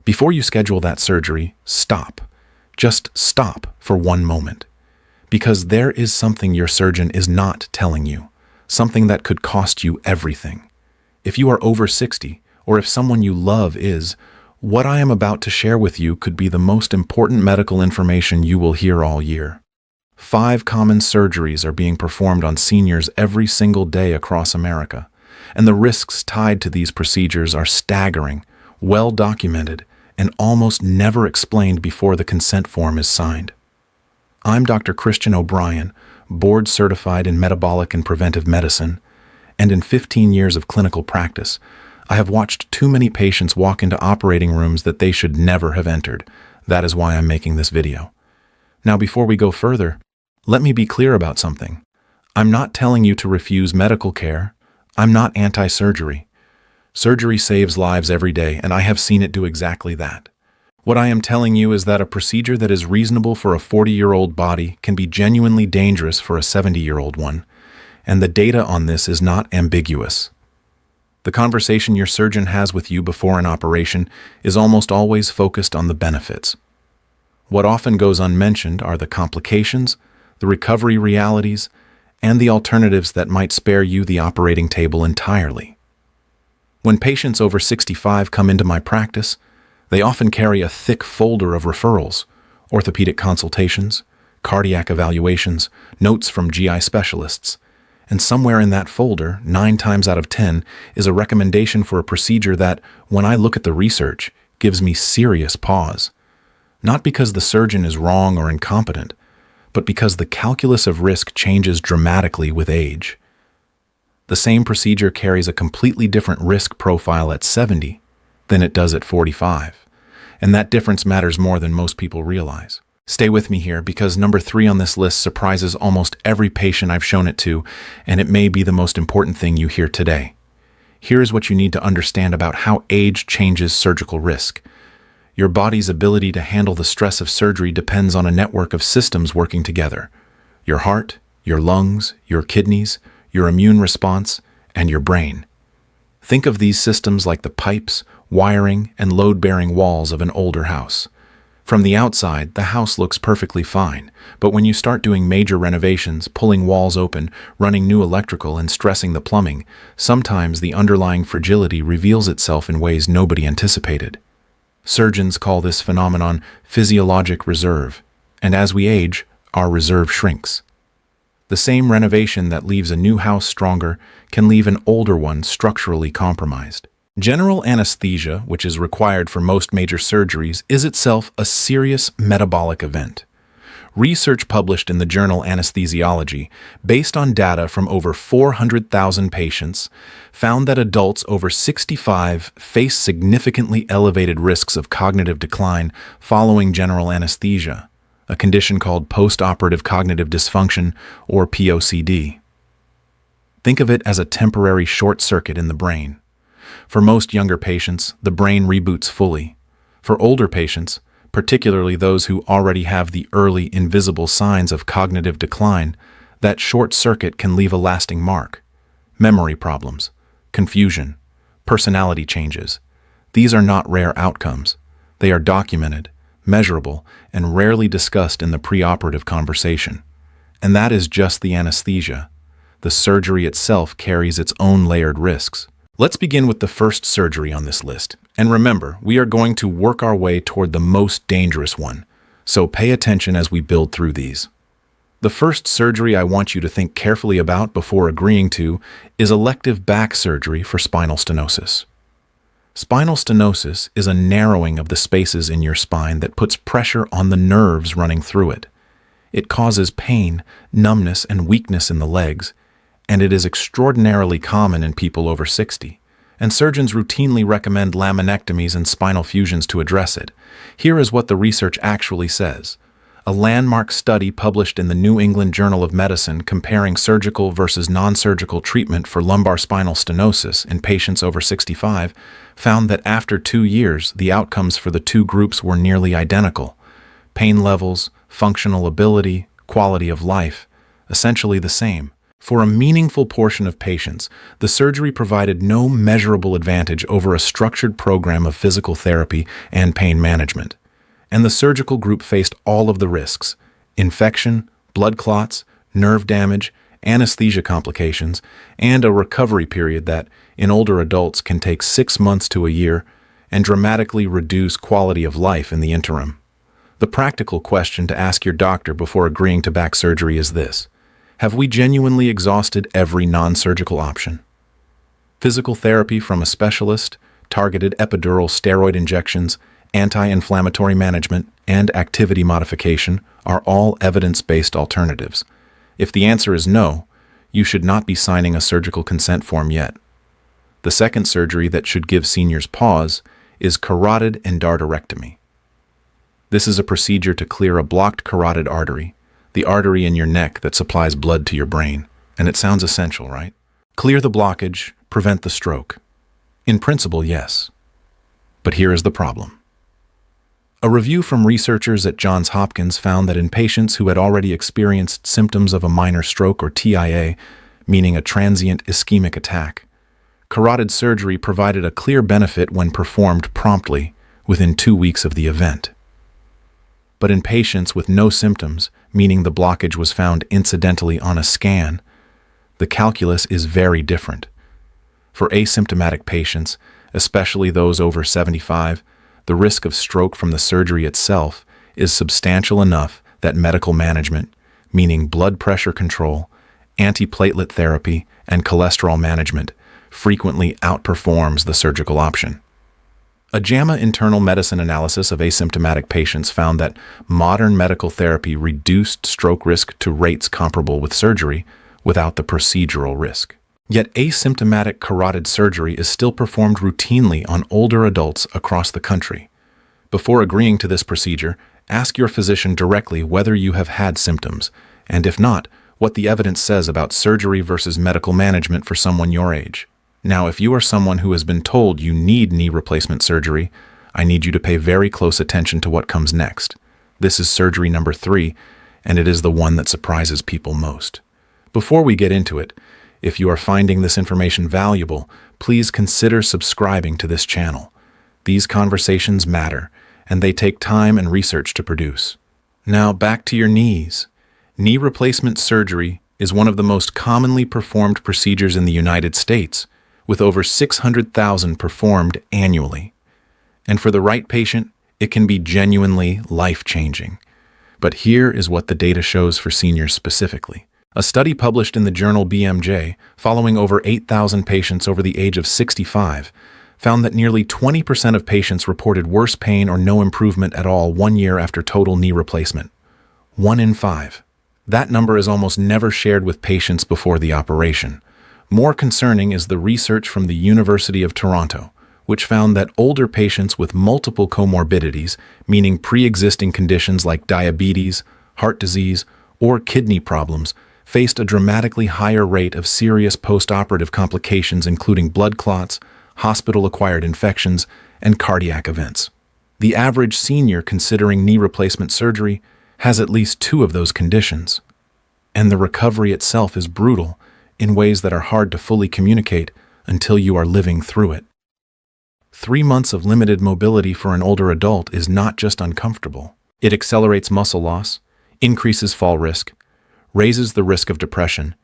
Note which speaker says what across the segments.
Speaker 1: Before you schedule that surgery, stop. Just stop for one moment. Because there is something your surgeon is not telling you, something that could cost you everything. If you are over 60, or if someone you love is, what I am about to share with you could be the most important medical information you will hear all year. 5 common surgeries are being performed on seniors every single day across America, and the risks tied to these procedures are staggering, well documented, and almost never explained before the consent form is signed. I'm Dr. Christian O'Brien, board certified in metabolic and preventive medicine, and in 15 years of clinical practice, I have watched too many patients walk into operating rooms that they should never have entered. That is why I'm making this video. Now, before we go further, let me be clear about something. I'm not telling you to refuse medical care. I'm not anti-surgery. Surgery saves lives every day, and I have seen it do exactly that. What I am telling you is that a procedure that is reasonable for a 40-year-old body can be genuinely dangerous for a 70-year-old one, and the data on this is not ambiguous. The conversation your surgeon has with you before an operation is almost always focused on the benefits. What often goes unmentioned are the complications, the recovery realities, and the alternatives that might spare you the operating table entirely. When patients over 65 come into my practice, they often carry a thick folder of referrals, orthopedic consultations, cardiac evaluations, notes from GI specialists, and somewhere in that folder, 9 times out of 10, is a recommendation for a procedure that, when I look at the research, gives me serious pause. Not because the surgeon is wrong or incompetent, but because the calculus of risk changes dramatically with age. The same procedure carries a completely different risk profile at 70 than it does at 45, and that difference matters more than most people realize. Stay with me here, because number 3 on this list surprises almost every patient I've shown it to, and it may be the most important thing you hear today. Here is what you need to understand about how age changes surgical risk. Your body's ability to handle the stress of surgery depends on a network of systems working together: your heart, your lungs, your kidneys, your immune response, and your brain. Think of these systems like the pipes, wiring, and load-bearing walls of an older house. From the outside, the house looks perfectly fine, but when you start doing major renovations, pulling walls open, running new electrical, and stressing the plumbing, sometimes the underlying fragility reveals itself in ways nobody anticipated. Surgeons call this phenomenon physiologic reserve, and as we age, our reserve shrinks. The same renovation that leaves a new house stronger can leave an older one structurally compromised. General anesthesia, which is required for most major surgeries, is itself a serious metabolic event. Research published in the journal Anesthesiology, based on data from over 400,000 patients, found that adults over 65 face significantly elevated risks of cognitive decline following general anesthesia, a condition called post-operative cognitive dysfunction, or POCD. Think of it as a temporary short circuit in the brain. For most younger patients, the brain reboots fully. For older patients, particularly those who already have the early invisible signs of cognitive decline, that short circuit can leave a lasting mark. Memory problems, confusion, personality changes. These are not rare outcomes. They are documented, measurable, and rarely discussed in the preoperative conversation. And that is just the anesthesia. The surgery itself carries its own layered risks. Let's begin with the first surgery on this list. And remember, we are going to work our way toward the most dangerous one, so pay attention as we build through these. The first surgery I want you to think carefully about before agreeing to is elective back surgery for spinal stenosis. Spinal stenosis is a narrowing of the spaces in your spine that puts pressure on the nerves running through it. It causes pain, numbness, and weakness in the legs, and it is extraordinarily common in people over 60, and surgeons routinely recommend laminectomies and spinal fusions to address it. Here is what the research actually says. A landmark study published in the New England Journal of Medicine comparing surgical versus non-surgical treatment for lumbar spinal stenosis in patients over 65 found that after 2 years, the outcomes for the two groups were nearly identical. Pain levels, functional ability, quality of life, essentially the same. For a meaningful portion of patients, the surgery provided no measurable advantage over a structured program of physical therapy and pain management. And the surgical group faced all of the risks: infection, blood clots, nerve damage, anesthesia complications, and a recovery period that, in older adults, can take 6 months to a year and dramatically reduce quality of life in the interim. The practical question to ask your doctor before agreeing to back surgery is this: have we genuinely exhausted every non-surgical option? Physical therapy from a specialist, targeted epidural steroid injections, anti-inflammatory management, and activity modification are all evidence-based alternatives. If the answer is no, you should not be signing a surgical consent form yet. The second surgery that should give seniors pause is carotid endarterectomy. This is a procedure to clear a blocked carotid artery, the artery in your neck that supplies blood to your brain. And it sounds essential, right? Clear the blockage, prevent the stroke. In principle, yes. But here is the problem. A review from researchers at Johns Hopkins found that in patients who had already experienced symptoms of a minor stroke or TIA, meaning a transient ischemic attack, carotid surgery provided a clear benefit when performed promptly, within 2 weeks of the event. But in patients with no symptoms, meaning the blockage was found incidentally on a scan, the calculus is very different. For asymptomatic patients, especially those over 75, the risk of stroke from the surgery itself is substantial enough that medical management, meaning blood pressure control, antiplatelet therapy, and cholesterol management, frequently outperforms the surgical option. A JAMA internal medicine analysis of asymptomatic patients found that modern medical therapy reduced stroke risk to rates comparable with surgery without the procedural risk. Yet asymptomatic carotid surgery is still performed routinely on older adults across the country. Before agreeing to this procedure, ask your physician directly whether you have had symptoms, and if not, what the evidence says about surgery versus medical management for someone your age. Now, if you are someone who has been told you need knee replacement surgery, I need you to pay very close attention to what comes next. This is surgery number 3, and it is the one that surprises people most. Before we get into it, if you are finding this information valuable, please consider subscribing to this channel. These conversations matter, and they take time and research to produce. Now, back to your knees. Knee replacement surgery is one of the most commonly performed procedures in the United States, with over 600,000 performed annually. And for the right patient, it can be genuinely life-changing. But here is what the data shows for seniors specifically. A study published in the journal BMJ, following over 8,000 patients over the age of 65, found that nearly 20% of patients reported worse pain or no improvement at all 1 year after total knee replacement. 1 in 5. That number is almost never shared with patients before the operation. More concerning is the research from the University of Toronto, which found that older patients with multiple comorbidities, meaning pre-existing conditions like diabetes, heart disease, or kidney problems, faced a dramatically higher rate of serious post-operative complications including blood clots, hospital-acquired infections, and cardiac events. The average senior considering knee replacement surgery has at least 2 of those conditions. And the recovery itself is brutal in ways that are hard to fully communicate until you are living through it. 3 months of limited mobility for an older adult is not just uncomfortable. It accelerates muscle loss, increases fall risk, raises the risk of depression,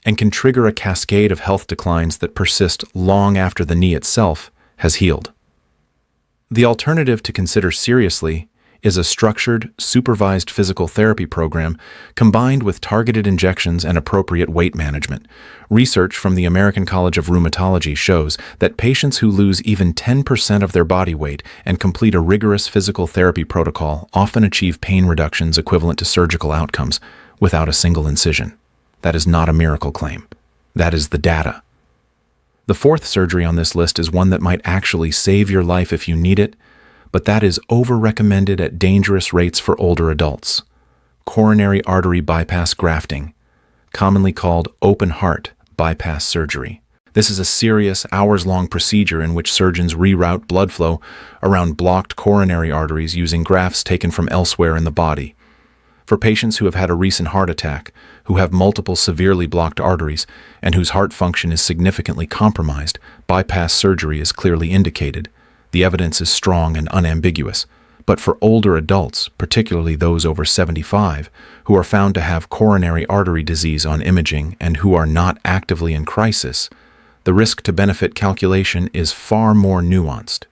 Speaker 1: and can trigger a cascade of health declines that persist long after the knee itself has healed. The alternative to consider seriously is a structured, supervised physical therapy program combined with targeted injections and appropriate weight management. Research from the American College of Rheumatology shows that patients who lose even 10% of their body weight and complete a rigorous physical therapy protocol often achieve pain reductions equivalent to surgical outcomes without a single incision. That is not a miracle claim. That is the data. The 4th surgery on this list is one that might actually save your life if you need it, but that is over-recommended at dangerous rates for older adults. Coronary artery bypass grafting, commonly called open heart bypass surgery. This is a serious, hours-long procedure in which surgeons reroute blood flow around blocked coronary arteries using grafts taken from elsewhere in the body. For patients who have had a recent heart attack, who have multiple severely blocked arteries, and whose heart function is significantly compromised, bypass surgery is clearly indicated. The evidence is strong and unambiguous. But for older adults, particularly those over 75, who are found to have coronary artery disease on imaging and who are not actively in crisis, the risk-to-benefit calculation is far more nuanced.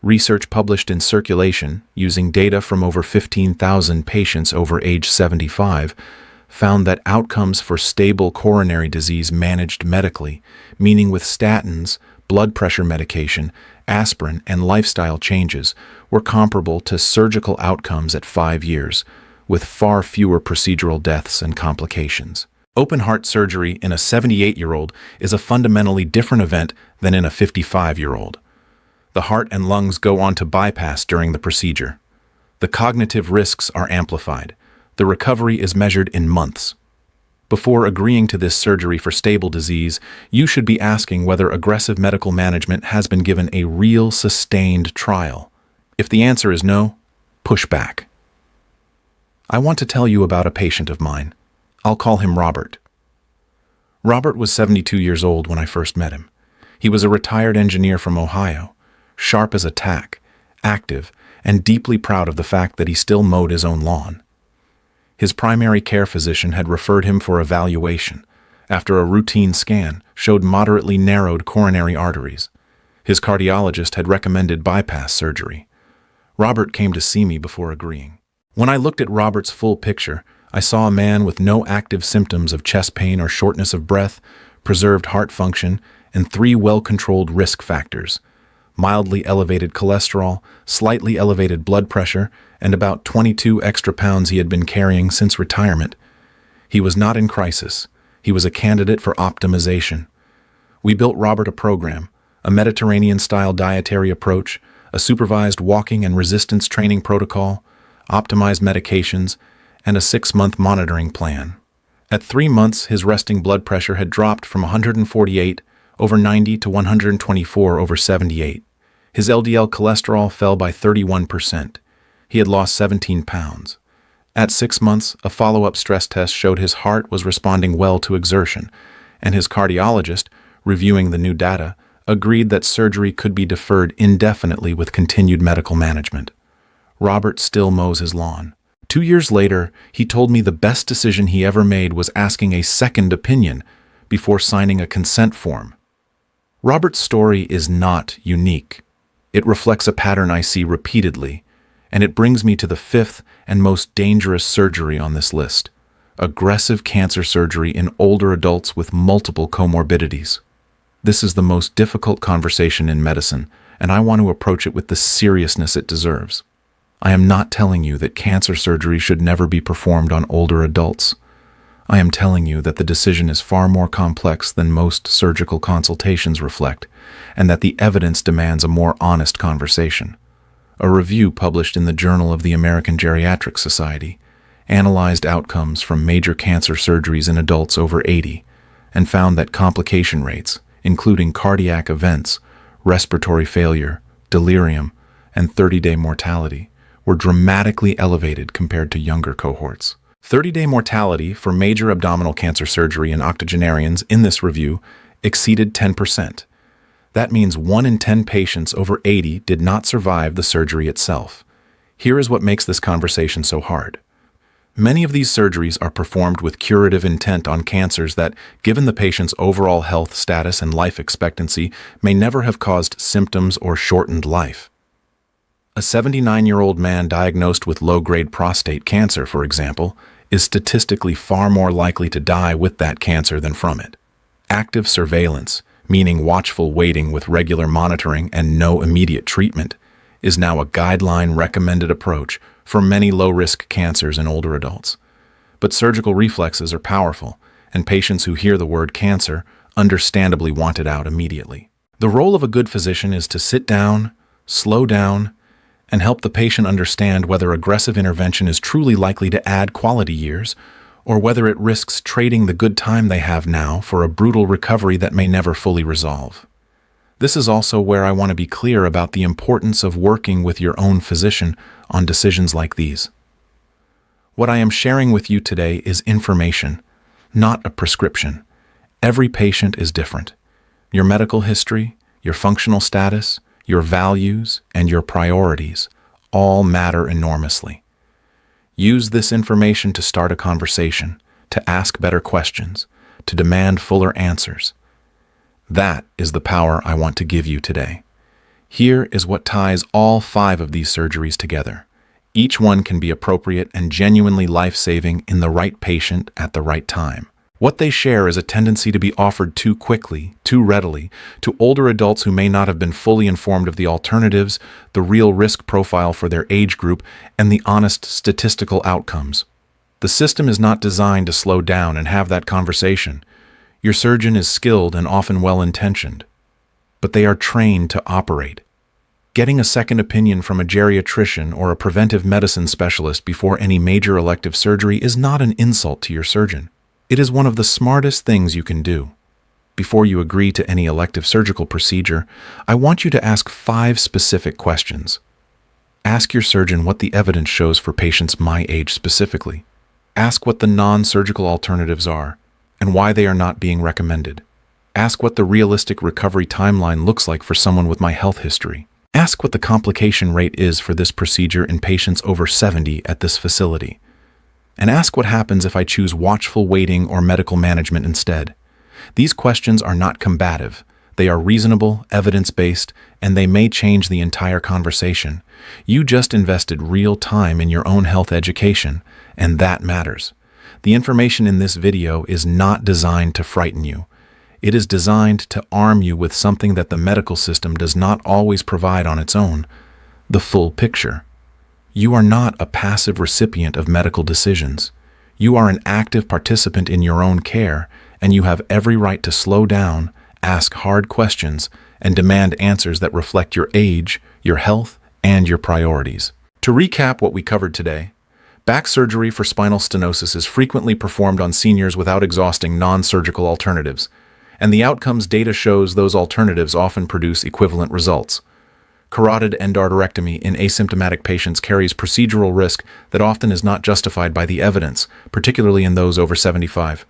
Speaker 1: Research published in Circulation, using data from over 15,000 patients over age 75, found that outcomes for stable coronary disease managed medically, meaning with statins, blood pressure medication, aspirin, and lifestyle changes, were comparable to surgical outcomes at 5 years, with far fewer procedural deaths and complications. Open heart surgery in a 78-year-old is a fundamentally different event than in a 55-year-old. The heart and lungs go on to bypass during the procedure. The cognitive risks are amplified. The recovery is measured in months. Before agreeing to this surgery for stable disease, you should be asking whether aggressive medical management has been given a real, sustained trial. If the answer is no, push back. I want to tell you about a patient of mine. I'll call him Robert. Robert was 72 years old when I first met him. He was a retired engineer from Ohio, sharp as a tack, active, and deeply proud of the fact that he still mowed his own lawn. His primary care physician had referred him for evaluation, after a routine scan showed moderately narrowed coronary arteries. His cardiologist had recommended bypass surgery. Robert came to see me before agreeing. When I looked at Robert's full picture, I saw a man with no active symptoms of chest pain or shortness of breath, preserved heart function, and 3 well-controlled risk factors: mildly elevated cholesterol, slightly elevated blood pressure, and about 22 extra pounds he had been carrying since retirement. He was not in crisis. He was a candidate for optimization. We built Robert a program, a Mediterranean-style dietary approach, a supervised walking and resistance training protocol, optimized medications, and a 6-month monitoring plan. At 3 months, his resting blood pressure had dropped from 148 over 90 to 124 over 78. His LDL cholesterol fell by 31%. He had lost 17 pounds. At 6 months, a follow-up stress test showed his heart was responding well to exertion, and his cardiologist, reviewing the new data, agreed that surgery could be deferred indefinitely with continued medical management. Robert still mows his lawn. 2 years later, he told me the best decision he ever made was asking a second opinion before signing a consent form. Robert's story is not unique. It reflects a pattern I see repeatedly, and it brings me to the 5th and most dangerous surgery on this list: aggressive cancer surgery in older adults with multiple comorbidities. This is the most difficult conversation in medicine, and I want to approach it with the seriousness it deserves. I am not telling you that cancer surgery should never be performed on older adults. I am telling you that the decision is far more complex than most surgical consultations reflect, and that the evidence demands a more honest conversation. A review published in the Journal of the American Geriatric Society analyzed outcomes from major cancer surgeries in adults over 80 and found that complication rates, including cardiac events, respiratory failure, delirium, and 30-day mortality, were dramatically elevated compared to younger cohorts. 30-day mortality for major abdominal cancer surgery in octogenarians in this review exceeded 10%. That means 1 in 10 patients over 80 did not survive the surgery itself. Here is what makes this conversation so hard. Many of these surgeries are performed with curative intent on cancers that, given the patient's overall health status and life expectancy, may never have caused symptoms or shortened life. A 79-year-old man diagnosed with low-grade prostate cancer, for example, is statistically far more likely to die with that cancer than from it. Active surveillance, meaning watchful waiting with regular monitoring and no immediate treatment, is now a guideline-recommended approach for many low-risk cancers in older adults. But surgical reflexes are powerful, and patients who hear the word cancer understandably want it out immediately. The role of a good physician is to sit down, slow down, and help the patient understand whether aggressive intervention is truly likely to add quality years, or whether it risks trading the good time they have now for a brutal recovery that may never fully resolve. This is also where I want to be clear about the importance of working with your own physician on decisions like these. What I am sharing with you today is information, not a prescription. Every patient is different. Your medical history, your functional status, your values, and your priorities all matter enormously. Use this information to start a conversation, to ask better questions, to demand fuller answers. That is the power I want to give you today. Here is what ties all 5 of these surgeries together. Each one can be appropriate and genuinely life-saving in the right patient at the right time. What they share is a tendency to be offered too quickly, too readily, to older adults who may not have been fully informed of the alternatives, the real risk profile for their age group, and the honest statistical outcomes. The system is not designed to slow down and have that conversation. Your surgeon is skilled and often well-intentioned, but they are trained to operate. Getting a second opinion from a geriatrician or a preventive medicine specialist before any major elective surgery is not an insult to your surgeon. It is one of the smartest things you can do. Before you agree to any elective surgical procedure, I want you to ask 5 specific questions. Ask your surgeon what the evidence shows for patients my age specifically. Ask what the non-surgical alternatives are and why they are not being recommended. Ask what the realistic recovery timeline looks like for someone with my health history. Ask what the complication rate is for this procedure in patients over 70 at this facility. And ask what happens if I choose watchful waiting or medical management instead. These questions are not combative. They are reasonable, evidence-based, and they may change the entire conversation. You just invested real time in your own health education, and that matters. The information in this video is not designed to frighten you. It is designed to arm you with something that the medical system does not always provide on its own: the full picture. You are not a passive recipient of medical decisions. You are an active participant in your own care, and you have every right to slow down, ask hard questions, and demand answers that reflect your age, your health, and your priorities. To recap what we covered today, back surgery for spinal stenosis is frequently performed on seniors without exhausting non-surgical alternatives, and the outcomes data shows those alternatives often produce equivalent results. Carotid endarterectomy in asymptomatic patients carries procedural risk that often is not justified by the evidence, particularly in those over 75.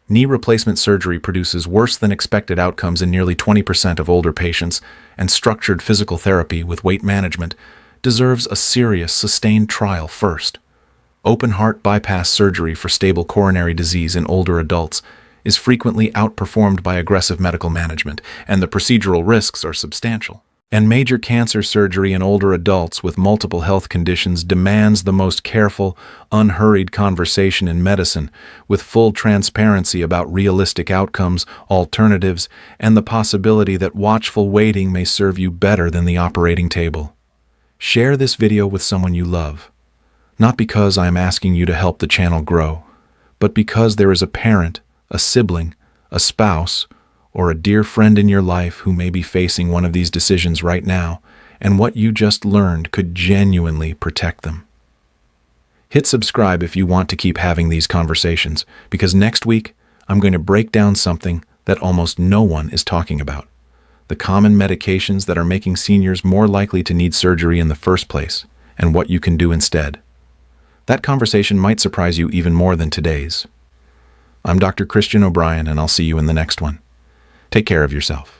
Speaker 1: Knee replacement surgery produces worse than expected outcomes in nearly 20% of older patients, and structured physical therapy with weight management deserves a serious, sustained trial first. Open heart bypass surgery for stable coronary disease in older adults is frequently outperformed by aggressive medical management, and the procedural risks are substantial. And major cancer surgery in older adults with multiple health conditions demands the most careful, unhurried conversation in medicine, with full transparency about realistic outcomes, alternatives, and the possibility that watchful waiting may serve you better than the operating table. Share this video with someone you love, not because I am asking you to help the channel grow, but because there is a parent, a sibling, a spouse, or a dear friend in your life who may be facing one of these decisions right now, and what you just learned could genuinely protect them. Hit subscribe if you want to keep having these conversations, because next week I'm going to break down something that almost no one is talking about: the common medications that are making seniors more likely to need surgery in the first place, and what you can do instead. That conversation might surprise you even more than today's. I'm Dr. Christian O'Brien, and I'll see you in the next one. Take care of yourself.